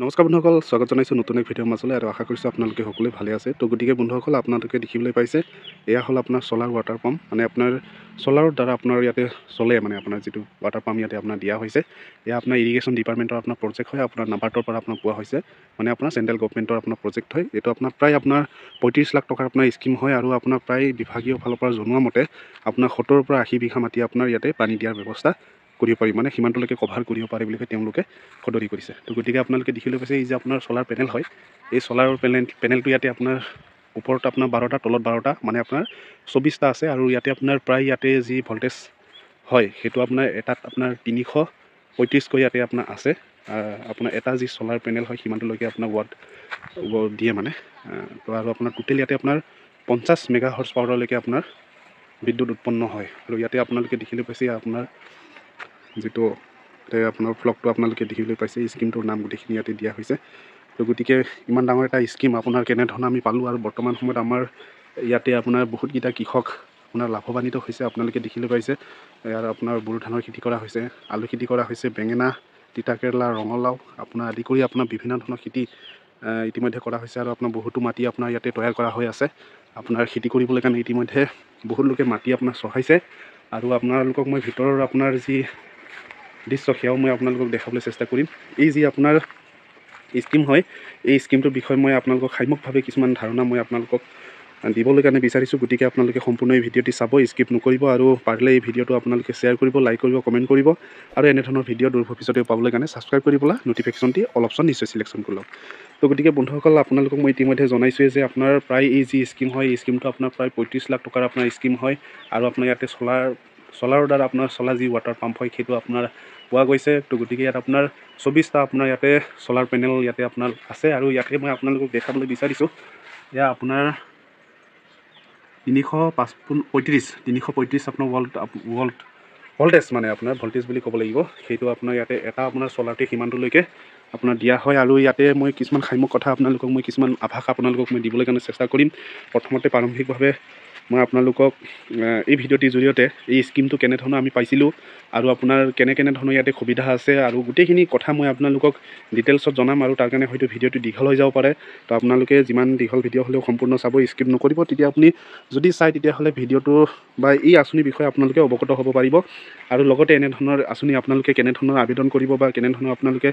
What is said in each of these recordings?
নমস্কাৰ বন্ধুসকল, স্বাগত জনাইছোঁ নতুন এক ভিডিঅ'ৰ মাজলৈ আৰু আশা কৰিছোঁ আপোনালোকে সকলোৱে ভালে আছে। তো গতিকে বন্ধুসকল, আপোনালোকে দেখিবলৈ পাইছে এয়া হ'ল আপোনাৰ চ'লাৰ ৱাটাৰ পাম্প, মানে আপোনাৰ চ'লাৰৰ দ্বাৰা আপোনাৰ ইয়াতে চলে, মানে আপোনাৰ যিটো ৱাটাৰ পাম্প ইয়াতে আপোনাৰ দিয়া হৈছে। এয়া আপোনাৰ ইৰিগেশ্যন ডিপাৰ্টমেণ্টৰ আপোনাৰ প্ৰজেক্ট হয়, আপোনাৰ নাবাৰ্ডৰ পৰা আপোনাৰ পোৱা হৈছে, মানে আপোনাৰ চেণ্ট্ৰেল গভৰ্ণমেণ্টৰ আপোনাৰ প্ৰজেক্ট হয়। এইটো আপোনাৰ প্ৰায় আপোনাৰ 35 লাখ টকাৰ আপোনাৰ স্কিম হয় আৰু আপোনাৰ প্ৰায় বিভাগীয় ফালৰ পৰা জনোৱা মতে আপোনাৰ 70ৰ পৰা 80 বিঘা মাটি আপোনাৰ ইয়াতে পানী দিয়াৰ ব্যৱস্থা কৰিব পাৰি, মানে সিমানটোলৈকে কভাৰ কৰিব পাৰি বুলি তেওঁলোকে সদৰি কৰিছে। তো গতিকে আপোনালোকে দেখিবলৈ পাইছে এই যে আপোনাৰ চ'লাৰ পেনেল হয়, এই চ'লাৰ পেনেলটো ইয়াতে আপোনাৰ ওপৰত আপোনাৰ 12টা, তলত 12টা, মানে আপোনাৰ 24টা আছে। আৰু ইয়াতে আপোনাৰ প্ৰায় ইয়াতে যি ভল্টেজ হয় সেইটো আপোনাৰ এটাত আপোনাৰ 335কৈ ইয়াতে আপোনাৰ আছে। আপোনাৰ এটা যি চ'লাৰ পেনেল হয় সিমানটোলৈকে আপোনাৰ ৱাট দিয়ে মানে। তো আৰু আপোনাৰ টোটেল ইয়াতে আপোনাৰ 50 মেগা হৰ্চ পাৱাৰলৈকে আপোনাৰ বিদ্যুৎ উৎপন্ন হয়। আৰু ইয়াতে আপোনালোকে দেখিবলৈ পাইছে আপোনাৰ যিটো আপোনাৰ ফ্লগটো আপোনালোকে দেখিবলৈ পাইছে, স্কিমটোৰ নাম গোটেইখিনি ইয়াতে দিয়া হৈছে। তো গতিকে ইমান ডাঙৰ এটা স্কিম আপোনাৰ কেনেধৰণে আমি পালোঁ, আৰু বৰ্তমান সময়ত আমাৰ ইয়াতে আপোনাৰ বহুতকেইটা কৃষক আপোনাৰ লাভৱান্বিত হৈছে। আপোনালোকে দেখিবলৈ পাইছে ইয়াত আপোনাৰ বড়ো ধানৰ খেতি কৰা হৈছে, আলু খেতি কৰা হৈছে, বেঙেনা, তিতাকেৰেলা, ৰঙালাও আপোনাৰ আদি কৰি আপোনাৰ বিভিন্ন ধৰণৰ খেতি ইতিমধ্যে কৰা হৈছে। আৰু আপোনাৰ বহুতো মাটি আপোনাৰ ইয়াতে তৈয়াৰ কৰা হৈ আছে আপোনাৰ খেতি কৰিবলৈ কাৰণে। ইতিমধ্যে বহুত লোকে মাটি আপোনাৰ চহাইছে, আৰু আপোনালোকক মই ভিতৰৰ আপোনাৰ যি দৃশ্য সেয়াও মই আপোনালোকক দেখাবলৈ চেষ্টা কৰিম। এই যি আপোনাৰ স্কিম হয়, এই স্কিমটোৰ বিষয়ে মই আপোনালোকক সাম্যকভাৱে কিছুমান ধাৰণা মই আপোনালোকক দিবলৈ কাৰণে বিচাৰিছোঁ। গতিকে আপোনালোকে সম্পূৰ্ণ এই ভিডিঅ'টি চাব, স্কিপ নকৰিব, আৰু পাৰিলে এই ভিডিঅ'টো আপোনালোকে শ্বেয়াৰ কৰিব, লাইক কৰিব, কমেণ্ট কৰিব, আৰু এনেধৰণৰ ভিডিঅ' দূৰ ভৱিষ্যতে পাবলৈ কাৰণে ছাবস্ক্ৰাইব কৰি পেলাই ন'টিফিকেশ্যনটি অল অপশ্যন নিশ্চয় চিলেকশ্যন কৰি লওক। তো গতিকে বন্ধুসকল, আপোনালোকক মই ইতিমধ্যে জনাইছোঁৱে যে আপোনাৰ প্ৰায় এই যি স্কিম হয়, এই স্কিমটো আপোনাৰ প্ৰায় 35 লাখ টকাৰ আপোনাৰ স্কিম হয়। আৰু আপোনাৰ ইয়াতে চ'লাৰৰ দ্বাৰা আপোনাৰ চলা যি ৱাটাৰ পাম্প হয় সেইটো আপোনাৰ পোৱা গৈছে। তো গতিকে ইয়াত আপোনাৰ 24টা আপোনাৰ ইয়াতে চ'লাৰ পেনেল ইয়াতে আপোনাৰ আছে। আৰু ইয়াতে মই আপোনালোকক দেখাবলৈ বিচাৰিছোঁ এয়া আপোনাৰ 335 আপোনাৰ ভল্টেজ, মানে আপোনাৰ ভল্টেজ বুলি ক'ব লাগিব, সেইটো আপোনাৰ ইয়াতে এটা আপোনাৰ চ'লাৰতে সিমানটোলৈকে আপোনাৰ দিয়া হয়। আৰু ইয়াতে মই কিছুমান সাম্যক কথা আপোনালোকক মই কিছুমান আভাস আপোনালোকক মই দিবলৈ কাৰণে চেষ্টা কৰিম। প্ৰথমতে প্ৰাৰম্ভিকভাৱে মই আপোনালোকক এই ভিডিঅ'টিৰ জৰিয়তে এই স্কিমটো কেনেধৰণৰ আমি পাইছিলোঁ, আৰু আপোনাৰ কেনেধৰণৰ ইয়াতে সুবিধা আছে, আৰু গোটেইখিনি কথা মই আপোনালোকক ডিটেইলছত জনাম। আৰু তাৰ কাৰণে হয়তো ভিডিঅ'টো দীঘল হৈ যাব পাৰে। তো আপোনালোকে যিমান দীঘল ভিডিঅ' হ'লেও সম্পূৰ্ণ চাব, স্কিপ নকৰিব। তেতিয়া আপুনি যদি চাই তেতিয়াহ'লে ভিডিঅ'টো বা এই আঁচনিৰ বিষয়ে আপোনালোকে অৱগত হ'ব পাৰিব। আৰু লগতে এনেধৰণৰ আঁচনি আপোনালোকে কেনেধৰণৰ আবেদন কৰিব বা কেনেধৰণৰ আপোনালোকে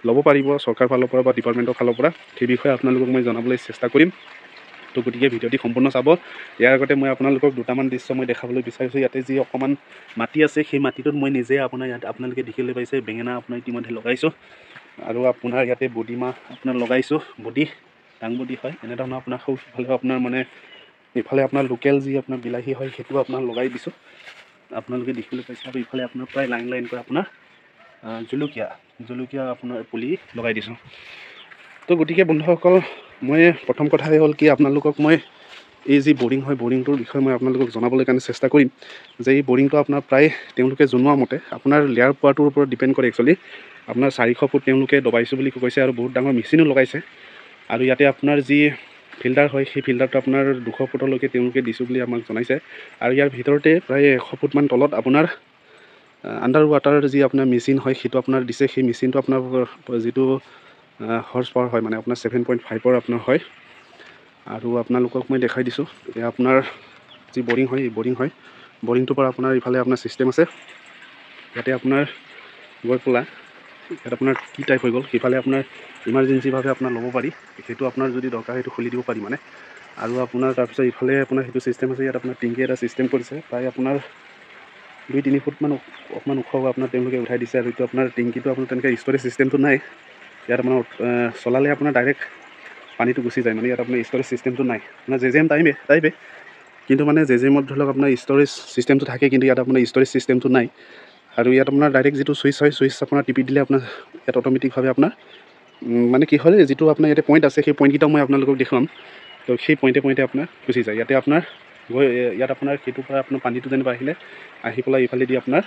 ল'ব পাৰিব চৰকাৰৰ ফালৰ পৰা বা ডিপাৰ্টমেণ্টৰ ফালৰ পৰা, সেই বিষয়ে আপোনালোকক মই জনাবলৈ চেষ্টা কৰিম। তো গতিকে ভিডিঅ'টি সম্পূৰ্ণ চাব। ইয়াৰ আগতে মই আপোনালোকক দুটামান দৃশ্য মই দেখাবলৈ বিচাৰিছোঁ। ইয়াতে যি অকণমান মাটি আছে, সেই মাটিটোত মই নিজে ইয়াত আপোনালোকে দেখিবলৈ পাইছে বেঙেনা আপোনাৰ ইতিমধ্যে লগাইছোঁ, আৰু আপোনাৰ ইয়াতে বডিমাহ আপোনাৰ লগাইছোঁ, দাংবডি হয় এনেধৰণৰ আপোনাৰ সৌফালে আপোনাৰ মানে ইফালে আপোনাৰ লোকেল যি আপোনাৰ বিলাহী হয় সেইটো আপোনাৰ লগাই দিছোঁ, আপোনালোকে দেখিবলৈ পাইছে। আৰু ইফালে আপোনাৰ প্ৰায় লাইনকৈ আপোনাৰ জলকীয়া আপোনাৰ পুলি লগাই দিছোঁ। তো গতিকে বন্ধুসকল, মই প্ৰথম কথাই হ'ল কি, আপোনালোকক মই এই যি বৰিং হয়, বৰিংটোৰ বিষয়ে মই আপোনালোকক জনাবলৈ কাৰণে চেষ্টা কৰিম যে এই বৰিংটো আপোনাৰ প্ৰায় তেওঁলোকে জনোৱা মতে আপোনাৰ লেয়াৰ পোৱাটোৰ ওপৰত ডিপেণ্ড কৰে। একচুৱেলি আপোনাৰ 400 ফুট তেওঁলোকে দবাইছোঁ বুলি কৈছে, আৰু বহুত ডাঙৰ মেচিনো লগাইছে। আৰু ইয়াতে আপোনাৰ যি ফিল্টাৰ হয়, সেই ফিল্টাৰটো আপোনাৰ 200 ফুটলৈকে তেওঁলোকে দিছোঁ বুলি আমাক জনাইছে। আৰু ইয়াৰ ভিতৰতে প্ৰায় 100 ফুটমান তলত আপোনাৰ আণ্ডাৰ ৱাটাৰ যি আপোনাৰ মেচিন হয় সেইটো আপোনাৰ দিছে। সেই মেচিনটো আপোনাৰ যিটো হৰ্চ পাৱাৰ হয়, মানে আপোনাৰ 7.5ৰ আপোনাৰ হয়। আৰু আপোনালোকক মই দেখাই দিছোঁ এয়া আপোনাৰ যি বৰিং হয়, এই বৰিংটোৰ পৰা আপোনাৰ ইফালে আপোনাৰ ছিষ্টেম আছে। ইয়াতে আপোনাৰ গৈ পেলাই ইয়াত আপোনাৰ কি টাইপ হৈ গ'ল, সিফালে আপোনাৰ ইমাৰ্জেঞ্চিভাৱে আপোনাৰ ল'ব পাৰি, সেইটো আপোনাৰ যদি দৰকাৰ সেইটো খুলি দিব পাৰি মানে। আৰু আপোনাৰ তাৰপিছত ইফালে আপোনাৰ সেইটো ছিষ্টেম আছে। ইয়াত আপোনাৰ টিংকি এটা ছিষ্টেম কৰিছে, প্ৰায় আপোনাৰ 2-3 ফুটমান অকণমান ওখ আপোনাৰ তেওঁলোকে উঠাই দিছে। আৰু এইটো আপোনাৰ টিংকিটো আপোনাৰ তেনেকৈ ষ্ট'ৰেজ ছিষ্টেমটো নাই। ইয়াত আপোনাৰ চলালে আপোনাৰ ডাইৰেক্ট পানীটো গুচি যায়, মানে ইয়াত আপোনাৰ ষ্ট'ৰেজ ছিষ্টেমটো নাই। আপোনাৰ জেজেম টাইপে, কিন্তু মানে জেজেমত ধৰি লওক আপোনাৰ ষ্ট'ৰেজ ছিষ্টেমটো থাকে, কিন্তু ইয়াত আপোনাৰ ষ্ট'ৰেজ ছিষ্টেমটো নাই। আৰু ইয়াত আপোনাৰ ডাইৰেক্ট যিটো ছুইচ হয়, ছুইচ আপোনাৰ টিপি দিলে আপোনাৰ ইয়াত অট'মেটিকভাৱে আপোনাৰ মানে কি হয়, যিটো আপোনাৰ ইয়াতে পইণ্ট আছে সেই পইণ্টকেইটাও মই আপোনালোকক দেখুৱাম। তো সেই পইণ্টে আপোনাৰ গুচি যায়। ইয়াতে আপোনাৰ ইয়াত আপোনাৰ সেইটোৰ পৰা আপোনাৰ পানীটো যেনিবা আহি পেলাই ইফালেদি আপোনাৰ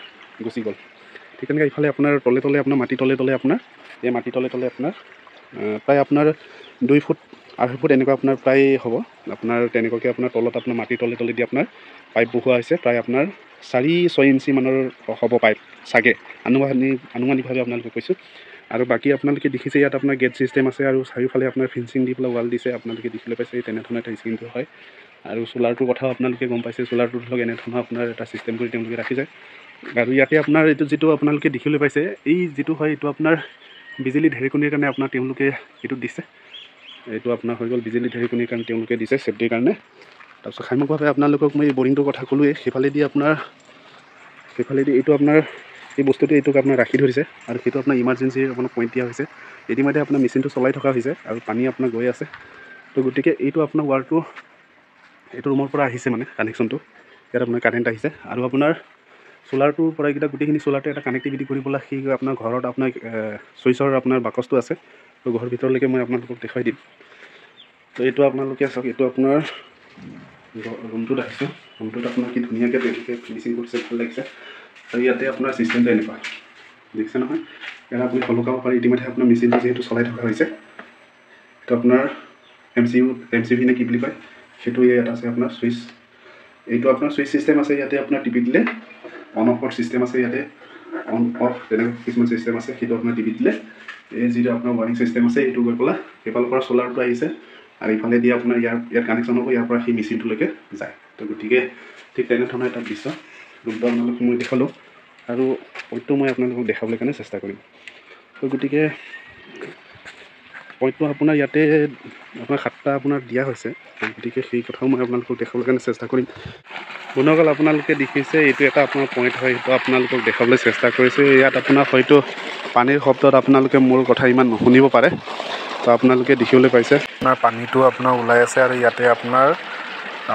গুচি গ'ল। ঠিক তেনেকৈ ইফালে আপোনাৰ তলে আপোনাৰ মাটি তলে আপোনাৰ এই মাটি তলে আপোনাৰ প্ৰায় আপোনাৰ 2 ফুট 2.5 ফুট এনেকুৱা আপোনাৰ প্ৰায় হ'ব। আপোনাৰ তেনেকুৱাকৈ আপোনাৰ তলত আপোনাৰ মাটি তলে দি আপোনাৰ পাইপ বহোৱা হৈছে। প্ৰায় আপোনাৰ 4-6 ইঞ্চি মানৰ হ'ব পাইপ চাগে, আনুমানিকভাৱে আপোনালোকে কৈছোঁ। আৰু বাকী আপোনালোকে দেখিছে ইয়াত আপোনাৰ গেট ছিষ্টেম আছে আৰু চাৰিওফালে আপোনাৰ ফেঞ্চিং দি পেলাই ৱাল দিছে, আপোনালোকে দেখিবলৈ পাইছে তেনেধৰণৰ এটা স্কিমটো হয়। আৰু চ'লাৰটোৰ কথাও আপোনালোকে গম পাইছে, চ'লাৰটো ধৰক এনেধৰণৰ আপোনাৰ এটা ছিষ্টেম কৰি তেওঁলোকে ৰাখি যায়। আৰু ইয়াতে আপোনাৰ এইটো যিটো আপোনালোকে দেখিবলৈ পাইছে, এই যিটো হয় এইটো আপোনাৰ বিজুলী ঢেৰেকনিৰ কাৰণে আপোনাৰ তেওঁলোকে এইটো দিছে, এইটো আপোনাৰ হৈ গ'ল বিজুলী ঢেৰেকনিৰ কাৰণে তেওঁলোকে দিছে ছেফটিৰ কাৰণে। তাৰপিছত সামগ্ৰিকভাৱে আপোনালোকক মই এই বৰিংটোৰ কথা ক'লোৱেই, সেইফালেদি এইটো আপোনাৰ এই বস্তুটো এইটোক আপোনাৰ ৰাখি ধৰিছে আৰু সেইটো আপোনাৰ ইমাৰ্জেঞ্চি আপোনাৰ পইণ্ট দিয়া হৈছে। ইতিমধ্যে আপোনাৰ মেচিনটো চলাই থকা হৈছে আৰু পানী আপোনাৰ গৈ আছে। তো গতিকে এইটো আপোনাৰ ৱাৰটো এইটো ৰুমৰ পৰা আহিছে মানে কানেকশ্যনটো, ইয়াত আপোনাৰ কাৰেণ্ট আহিছে আৰু আপোনাৰ চ'লাৰটোৰ পৰা এইকেইটা গোটেইখিনি চ'লাৰটো এটা কানেক্টিভিটি কৰি পেলাই সেই আপোনাৰ ঘৰত আপোনাৰ চুইচৰ আপোনাৰ বাকচটো আছে, তো ঘৰৰ ভিতৰলৈকে মই আপোনালোকক দেখুৱাই দিম। তো এইটো আপোনালোকে চাওক, এইটো আপোনাৰ ৰুমটোত আহিছোঁ, ৰুমটোত আপোনাৰ কি ধুনীয়াকৈ তেওঁলোকে ফিনিচিং কৰিছে, ভাল লাগিছে। আৰু ইয়াতে আপোনাৰ ছিষ্টেমটো এনেকুৱা দেখিছে নহয়, ইয়াত আপুনি সলকাব পাৰে। ইতিমধ্যে আপোনাৰ মেচিনটো যিহেতু চলাই থকা হৈছে, এইটো আপোনাৰ এম চি ভি নে কি বুলি কয়, সেইটো ইয়াত আছে আপোনাৰ চুইচ। এইটো আপোনাৰ চুইচ ছিষ্টেম আছে, ইয়াতে আপোনাৰ টিপি দিলে অন অফৰ ছিষ্টেম আছে, ইয়াতে অন অফ তেনেকুৱা কিছুমান ছিষ্টেম আছে, সেইটো আপোনাৰ টিপি দিলে এই যিটো আপোনাৰ ৱাৰিং ছিষ্টেম আছে এইটো গৈ পেলাই সেইফালৰ পৰা চ'লাৰটো আহিছে আৰু ইফালে দি আপোনাৰ ইয়াত কানেকশ্যন হ'ব, ইয়াৰ পৰা সেই মেচিনটোলৈকে যায়। তো গতিকে ঠিক তেনেধৰণৰ এটা দৃশ্য ৰুমটো আপোনালোকক মই দেখালোঁ আৰু পইণ্টটো মই আপোনালোকক দেখাবলৈ কাৰণে চেষ্টা কৰিম। তো গতিকে পইণ্টটো আপোনাৰ ইয়াতে আপোনাৰ 7টা আপোনাৰ দিয়া হৈছে, গতিকে সেই কথাও মই আপোনালোকক দেখাবলৈ কাৰণে চেষ্টা কৰিম। বন্ধুসকল আপোনালোকে দেখিছে এইটো এটা আপোনাৰ পইণ্ট হয়, সেইটো আপোনালোকক দেখাবলৈ চেষ্টা কৰিছোঁ। ইয়াত আপোনাৰ হয়তো পানীৰ শব্দত আপোনালোকে মোৰ কথা ইমান নুশুনিব পাৰে। তো আপোনালোকে দেখিবলৈ পাইছে আপোনাৰ পানীটো আপোনাৰ ওলাই আছে আৰু ইয়াতে আপোনাৰ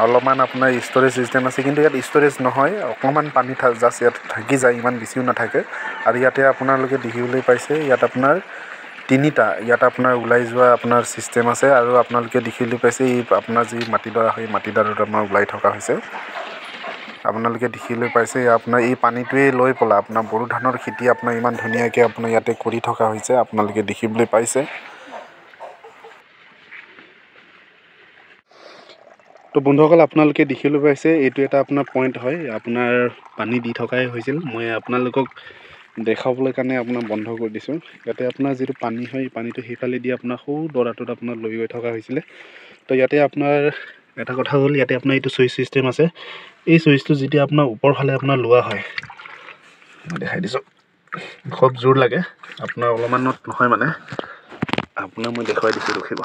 অলপমান আপোনাৰ ষ্ট'ৰেজ ছিষ্টেম আছে, কিন্তু ইয়াত ষ্ট'ৰেজ নহয়, অকণমান পানী জাষ্ট ইয়াত থাকি যায়, ইমান বেছিও নাথাকে। আৰু ইয়াতে আপোনালোকে দেখিবলৈ পাইছে ইয়াত আপোনাৰ তিনিটা ইয়াত আপোনাৰ ওলাই যোৱা আপোনাৰ ছিষ্টেম আছে আৰু আপোনালোকে দেখিবলৈ পাইছে এই আপোনাৰ যি মাটিডৰা হয় মাটিডৰাটো আপোনাৰ ওলাই থকা হৈছে। আপোনালোকে দেখিবলৈ পাইছে আপোনাৰ এই পানীটোৱে লৈ পেলাই আপোনাৰ বড়ো ধানৰ খেতি আপোনাৰ ইমান ধুনীয়াকৈ আপোনাৰ ইয়াতে কৰি থকা হৈছে, আপোনালোকে দেখিবলৈ পাইছে। তো বন্ধুসকল আপোনালোকে দেখিবলৈ পাইছে এইটো এটা আপোনাৰ পইণ্ট হয়, আপোনাৰ পানী দি থকাই হৈছিল। মই আপোনালোকক দেখাবলৈ কাৰণে আপোনাৰ বন্ধ কৰি দিছোঁ। ইয়াতে আপোনাৰ যিটো পানী হয় পানীটো সেইফালে দি আপোনাৰ সৰু দৰাটোত আপোনাৰ লৈ গৈ থকা হৈছিলে। তো ইয়াতে আপোনাৰ এটা কথা হ'ল, ইয়াতে আপোনাৰ এইটো চুইচ ছিষ্টেম আছে, এই চুইচটো যেতিয়া আপোনাৰ ওপৰ ফালে আপোনাৰ লোৱা হয়, মই দেখাই দিছোঁ, খুব জোৰ লাগে আপোনাৰ, অলপমানত নহয় মানে আপোনাৰ মই দেখুৱাই দিছোঁ, ৰখিব।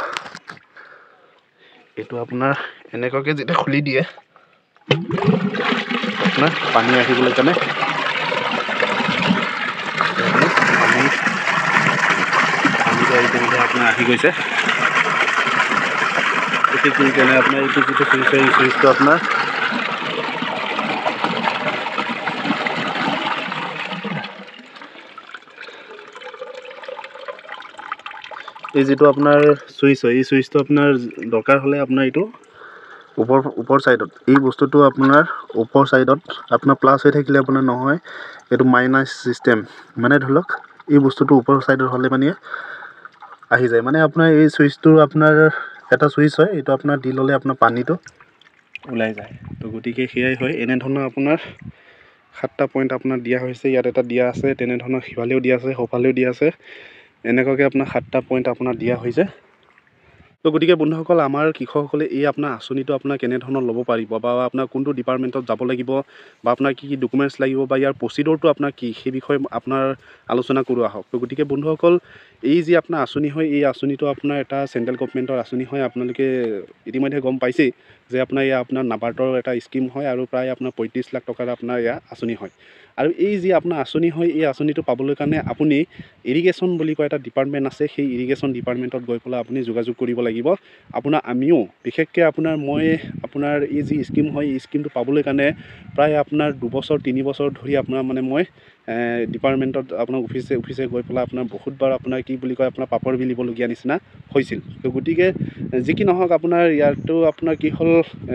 এইটো আপোনাৰ এনেকুৱাকৈ যেতিয়া খুলি দিয়ে আপোনাৰ পানী আহিবলৈ কাৰণে আপোনাৰ আহি গৈছে। কেনে আপোনাৰ এইটো যিটো চুইচ হয়, এই চুইচটো আপোনাৰ এই যিটো আপোনাৰ চুইচ হয়, এই চুইচটো আপোনাৰ দৰকাৰ হ'লে আপোনাৰ এইটো ওপৰ ছাইডত এই বস্তুটো আপোনাৰ ওপৰ ছাইডত আপোনাৰ প্লাছ হৈ থাকিলে আপোনাৰ নহয়, এইটো মাইনাছ ছিষ্টেম, মানে ধৰি লওক এই বস্তুটো ওপৰ ছাইডত হ'লে মানে আহি যায়। মানে আপোনাৰ এই চুইচটো আপোনাৰ এটা চুইচ হয়, এইটো আপোনাৰ দি ল'লে আপোনাৰ পানীটো ওলাই যায়। তো গতিকে সেয়াই হয়, এনেধৰণৰ আপোনাৰ 7টা পইণ্ট আপোনাৰ দিয়া হৈছে, ইয়াত এটা দিয়া আছে, তেনেধৰণৰ সিফালেও দিয়া আছে, সৌফালেও দিয়া আছে, এনেকুৱাকৈ আপোনাৰ 7টা পইণ্ট আপোনাৰ দিয়া হৈছে। তো গতিকে বন্ধুসকল আমাৰ কৃষকসকলে এই আপোনাৰ আঁচনিটো আপোনাৰ কেনেধৰণৰ ল'ব পাৰিব বা আপোনাৰ কোনটো ডিপাৰ্টমেণ্টত যাব লাগিব বা আপোনাৰ কি কি ডকুমেণ্টছ লাগিব বা ইয়াৰ প্ৰচিডৰটো আপোনাৰ কি, সেই বিষয়ে আপোনাৰ আলোচনা কৰোঁ আহক। তো গতিকে বন্ধুসকল এই যি আপোনাৰ আঁচনি হয়, এই আঁচনিটো আপোনাৰ এটা চেণ্ট্ৰেল গভমেণ্টৰ আঁচনি হয়। আপোনালোকে ইতিমধ্যে গম পাইছেই যে আপোনাৰ এয়া আপোনাৰ নাবাৰ্ডৰ এটা স্কিম হয় আৰু প্ৰায় আপোনাৰ 35 লাখ টকাৰ আপোনাৰ এয়া আঁচনি হয়। আৰু এই যি আপোনাৰ আঁচনি হয়, এই আঁচনিটো পাবলৈ কাৰণে আপুনি ইৰিগেশ্যন বুলি কয় এটা ডিপাৰ্টমেণ্ট আছে, সেই ইৰিগেশ্যন ডিপাৰ্টমেণ্টত গৈ পেলাই আপুনি যোগাযোগ কৰিব লাগিব। আমিও বিশেষকৈ মই আপোনাৰ এই যি স্কিম হয়, এই স্কিমটো পাবলৈ কাৰণে প্ৰায় আপোনাৰ 2 বছৰ 3 বছৰ ধৰি আপোনাৰ মই ডিপাৰ্টমেণ্টত আপোনাৰ অফিচে গৈ পেলাই আপোনাৰ বহুতবাৰ আপোনাৰ কি বুলি কয় আপোনাৰ পাপৰ বিলিবলগীয়া নিচিনা হৈছিল। তো গতিকে যি কি নহওক আপোনাৰ ইয়াতো আপোনাৰ কি হ'ল,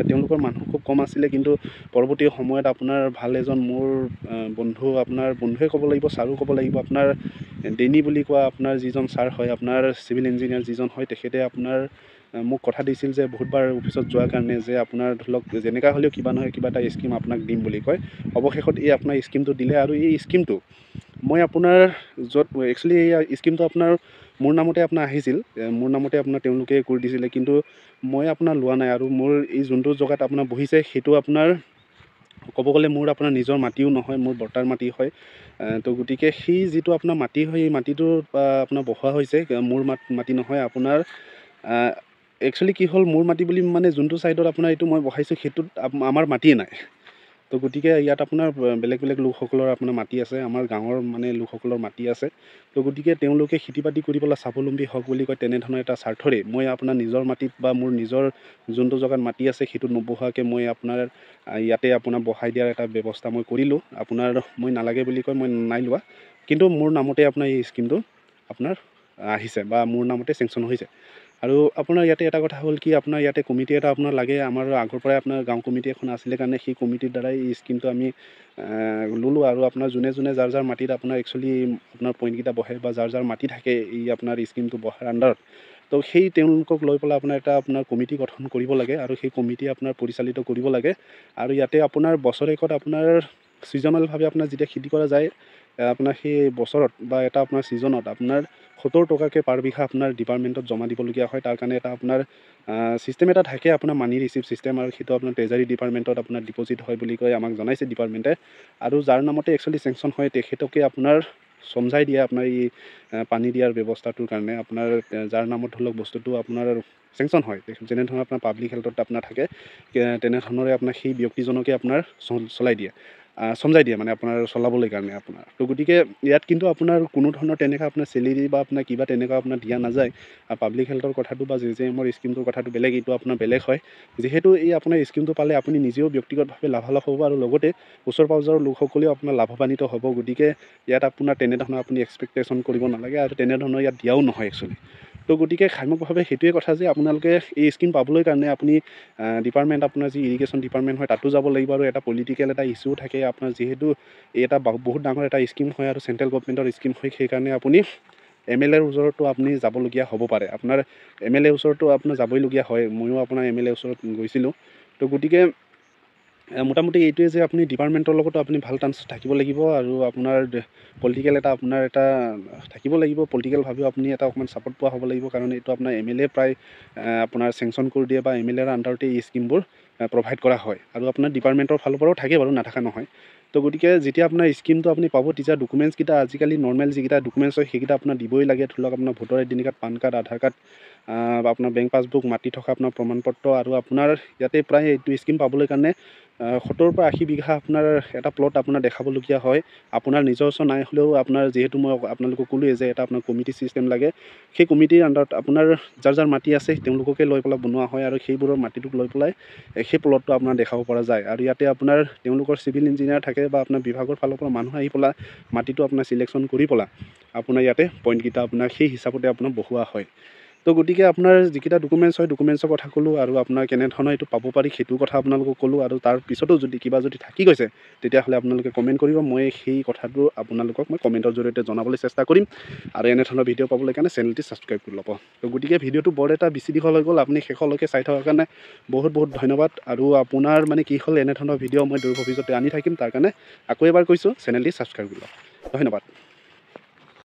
তেওঁলোকৰ মানুহ খুব কম আছিলে, কিন্তু পৰৱৰ্তী সময়ত আপোনাৰ ভাল এজন মোৰ বন্ধুৱে ক'ব লাগিব, ছাৰো ক'ব লাগিব, আপোনাৰ ডেনি বুলি কোৱা আপোনাৰ যিজন ছাৰ হয়, আপোনাৰ চিভিল ইঞ্জিনিয়াৰ যিজন হয়, তেখেতে আপোনাৰ মোক কথা দিছিল যে বহুতবাৰ অফিচত যোৱাৰ কাৰণে যে আপোনাৰ ধৰি লওক যেনেকুৱা হ'লেও কিবা নহয় কিবা এটা স্কিম আপোনাক দিম বুলি কয়। অৱশেষত এই আপোনাৰ স্কিমটো দিলে আৰু এই স্কিমটো মই আপোনাৰ য'ত একচুৱেলি এই স্কিমটো আপোনাৰ মোৰ নামতে আপোনাৰ আহিছিল, মোৰ নামতে আপোনাৰ তেওঁলোকে কৰি দিছিলে, কিন্তু মই আপোনাৰ লোৱা নাই। আৰু মোৰ এই যোনটো জেগাত আপোনাৰ বহিছে সেইটো আপোনাৰ ক'ব গ'লে মোৰ আপোনাৰ নিজৰ মাটিও নহয়, মোৰ বৰ্তাৰ মাটি হয়। তো গতিকে সেই যিটো আপোনাৰ মাটি হয় এই মাটিটো আপোনাৰ বহোৱা হৈছে, মোৰ মাটি নহয় আপোনাৰ। একচুৱেলি কি হ'ল, মোৰ মাটি বুলি মানে যোনটো ছাইডত আপোনাৰ এইটো মই বহাইছোঁ সেইটোত আমাৰ মাটিয়ে নাই। তো গতিকে ইয়াত আপোনাৰ বেলেগ বেলেগ লোকসকলৰ আপোনাৰ মাটি আছে, আমাৰ গাঁৱৰ মানে লোকসকলৰ মাটি আছে। তো গতিকে তেওঁলোকে খেতি বাতি কৰি পেলাই স্বাৱলম্বী হওক বুলি কয়, তেনেধৰণৰ এটা স্বাৰ্থৰে মই আপোনাৰ নিজৰ মাটিত বা মোৰ নিজৰ যোনটো জেগাত মাটি আছে সেইটোত নবহোৱাকৈ মই আপোনাৰ ইয়াতে আপোনাৰ বহাই দিয়াৰ এটা ব্যৱস্থা মই কৰিলোঁ। আপোনাৰ মই নালাগে বুলি কয়, মই নাই লোৱা, কিন্তু মোৰ নামতে আপোনাৰ এই স্কিমটো আপোনাৰ আহিছে বা মোৰ নামতে চেংচন হৈছে। আৰু আপোনাৰ ইয়াতে এটা কথা হ'ল কি, আপোনাৰ ইয়াতে কমিটি এটা আপোনাৰ লাগে। আমাৰ আগৰ পৰাই আপোনাৰ গাঁও কমিটি এখন আছিলে কাৰণে সেই কমিটিৰ দ্বাৰাই এই স্কিমটো আমি ল'লোঁ। আৰু আপোনাৰ যোনে যোনে যাৰ যাৰ মাটিত আপোনাৰ একচুৱেলি আপোনাৰ পইণ্টকেইটা বহে বা যাৰ যাৰ মাটি থাকে এই আপোনাৰ স্কিমটো বহাৰ আণ্ডাৰত, তো সেই তেওঁলোকক লৈ পেলাই আপোনাৰ এটা আপোনাৰ কমিটি গঠন কৰিব লাগে আৰু সেই কমিটি আপোনাৰ পৰিচালিত কৰিব লাগে। আৰু ইয়াতে আপোনাৰ বছৰেকত আপোনাৰ ছিজনেলভাৱে আপোনাৰ যেতিয়া খেতি কৰা যায়, আপোনাৰ সেই বছৰত বা এটা আপোনাৰ ছিজনত আপোনাৰ 70 টকাকৈ পাৰ বিঘা আপোনাৰ ডিপাৰ্টমেণ্টত জমা দিবলগীয়া হয়। তাৰ কাৰণে এটা আপোনাৰ ছিষ্টেম এটা থাকে, আপোনাৰ মানি ৰিচিপ্ট ছিষ্টেম, আৰু সেইটো আপোনাৰ ট্ৰেজাৰী ডিপাৰ্টমেণ্টত আপোনাৰ ডিপ'জিট হয় বুলি কয়, আমাক জনাইছে ডিপাৰ্টমেণ্টে। আৰু যাৰ নামতে একচুৱেলি চেংচন হয় তেখেতকে আপোনাৰ চমজাই দিয়ে আপোনাৰ এই পানী দিয়াৰ ব্যৱস্থাটোৰ কাৰণে। আপোনাৰ যাৰ নামত ধৰি লওক বস্তুটো আপোনাৰ চেংচন হয়, যেনেধৰণৰ আপোনাৰ পাব্লিক হেল্থত আপোনাৰ থাকে, তেনেধৰণৰে আপোনাৰ সেই ব্যক্তিজনকে আপোনাৰ চলাই দিয়ে, চমজাই দিয়ে মানে আপোনাৰ চলাবলৈ কাৰণে আপোনাৰ। তো গতিকে ইয়াত কিন্তু আপোনাৰ কোনো ধৰণৰ তেনেকুৱা আপোনাৰ চেলেৰি বা আপোনাৰ কিবা তেনেকুৱা আপোনাৰ দিয়া নাযায়। পাব্লিক হেল্থৰ কথাটো বা JJM-ৰ স্কিমটোৰ কথাটো বেলেগ, এইটো আপোনাৰ বেলেগ হয়। যিহেতু এই আপোনাৰ স্কিমটো পালে আপুনি নিজেও ব্যক্তিগতভাৱে লাভালাভ হ'ব আৰু লগতে ওচৰ পাঁজৰৰ লোকসকলেও আপোনাৰ লাভান্বিত হ'ব। গতিকে ইয়াত আপোনাৰ তেনেধৰণৰ আপুনি এক্সপেক্টেশ্যন কৰিব নালাগে আৰু তেনেধৰণৰ ইয়াত দিয়াও নহয় একচুৱেলি। তো গতিকে সামগ্ৰিকভাৱে সেইটোৱে কথা যে আপোনালোকে এই স্কিম পাবলৈ কাৰণে আপুনি ডিপাৰ্টমেণ্ট, আপোনাৰ যি ইৰিগেশ্যন ডিপাৰ্টমেণ্ট হয় তাতো যাব লাগিব। আৰু এটা পলিটিকেল এটা ইছ্যু থাকে আপোনাৰ, যিহেতু এই এটা বহুত ডাঙৰ এটা স্কিম হয় আৰু চেণ্ট্ৰেল গভমেণ্টৰ স্কিম হয়, সেইকাৰণে আপুনি MLA-ৰ ওচৰতো আপুনি যাবলগীয়া হ'ব পাৰে। আপোনাৰ MLA-ৰ ওচৰতো আপোনাৰ যাবইলগীয়া হয়, ময়ো আপোনাৰ MLA-ৰ ওচৰত গৈছিলোঁ। তো গতিকে মোটামুটি এইটোৱে যে আপুনি ডিপাৰ্টমেণ্টৰ লগতো আপুনি ভাল টাৰ্মছ থাকিব লাগিব আৰু আপোনাৰ পলিটিকেল এটা আপোনাৰ এটা থাকিব লাগিব, পলিটিকেলভাৱেও আপুনি এটা অকণমান ছাপৰ্ট পোৱা হ'ব লাগিব, কাৰণ এইটো আপোনাৰ MLA প্ৰায় আপোনাৰ চেংচন কৰি দিয়ে বা MLA-ৰ আণ্ডাৰতে এই স্কিমবোৰ প্ৰভাইড কৰা হয়। আৰু আপোনাৰ ডিপাৰ্টমেণ্টৰ ফালৰ পৰাও থাকে বাৰু, নাথাকা নহয়। তো গতিকে যেতিয়া আপোনাৰ স্কিমটো আপুনি পাব, তেতিয়া ডকুমেণ্টছকেইটা আজিকালি নৰ্মেল যিকেইটা ডকুমেণ্টছ হয় সেইকেইটা আপোনাৰ দিবই লাগে। ধৰি লওক আপোনাৰ voter identity card, PAN card, Aadhaar card, আপোনাৰ বেংক পাছবুক, মাটি থকা আপোনাৰ প্ৰমাণপত্ৰ। আৰু আপোনাৰ ইয়াতে প্ৰায় এইটো স্কিম পাবলৈ কাৰণে 70 পৰা 80 বিঘা আপোনাৰ এটা প্লট আপোনাৰ দেখাবলগীয়া হয়। আপোনাৰ নিজস্ব নাই হ'লেও আপোনাৰ, যিহেতু মই আপোনালোকক ক'লোৱেই যে এটা আপোনাৰ কমিটি ছিষ্টেম লাগে, সেই কমিটিৰ আণ্ডাৰত আপোনাৰ যাৰ যাৰ মাটি আছে তেওঁলোককে লৈ পেলাই বনোৱা হয় আৰু সেইবোৰৰ মাটিটোক লৈ পেলাই সেই প্লটটো আপোনাৰ দেখাব পৰা যায়। আৰু ইয়াতে আপোনাৰ তেওঁলোকৰ চিভিল ইঞ্জিনিয়াৰ থাকে বা আপোনাৰ বিভাগৰ ফালৰ পৰা মানুহ আহি পেলাই মাটিটো আপোনাৰ চিলেকশ্যন কৰি পেলাই আপোনাৰ ইয়াতে পইণ্টকেইটা আপোনাৰ সেই হিচাপতে আপোনাৰ বহোৱা হয়। তো গতিকে আপোনাৰ যিকেইটা ডকুমেণ্টছ হয় ডকুমেণ্টছৰ কথা ক'লোঁ, আৰু আপোনাৰ কেনেধৰণৰ এইটো পাব পাৰি সেইটো কথা আপোনালোকক ক'লোঁ। আৰু তাৰ পিছতো যদি কিবা যদি থাকি গৈছে তেতিয়াহ'লে আপোনালোকে কমেণ্ট কৰিব, মই সেই কথাটো আপোনালোকক মই কমেণ্টৰ জৰিয়তে জনাবলৈ চেষ্টা কৰিম। আৰু এনেধৰণৰ ভিডিঅ' পাবলৈ কাৰণে চেনেলটি ছাবস্ক্ৰাইব কৰি ল'ব। তো গতিকে ভিডিঅ'টো বৰ এটা বেছি দীঘল হৈ গ'ল, আপুনি শেষলৈকে চাই থকাৰ কাৰণে বহুত বহুত ধন্যবাদ। আৰু আপোনাৰ মানে কি হ'ল, এনেধৰণৰ ভিডিঅ' মই ভৱিষ্যতে আনি থাকিম, তাৰ কাৰণে আকৌ এবাৰ কৈছোঁ চেনেলটি ছাবস্ক্ৰাইব কৰি ল'ব। ধন্যবাদ।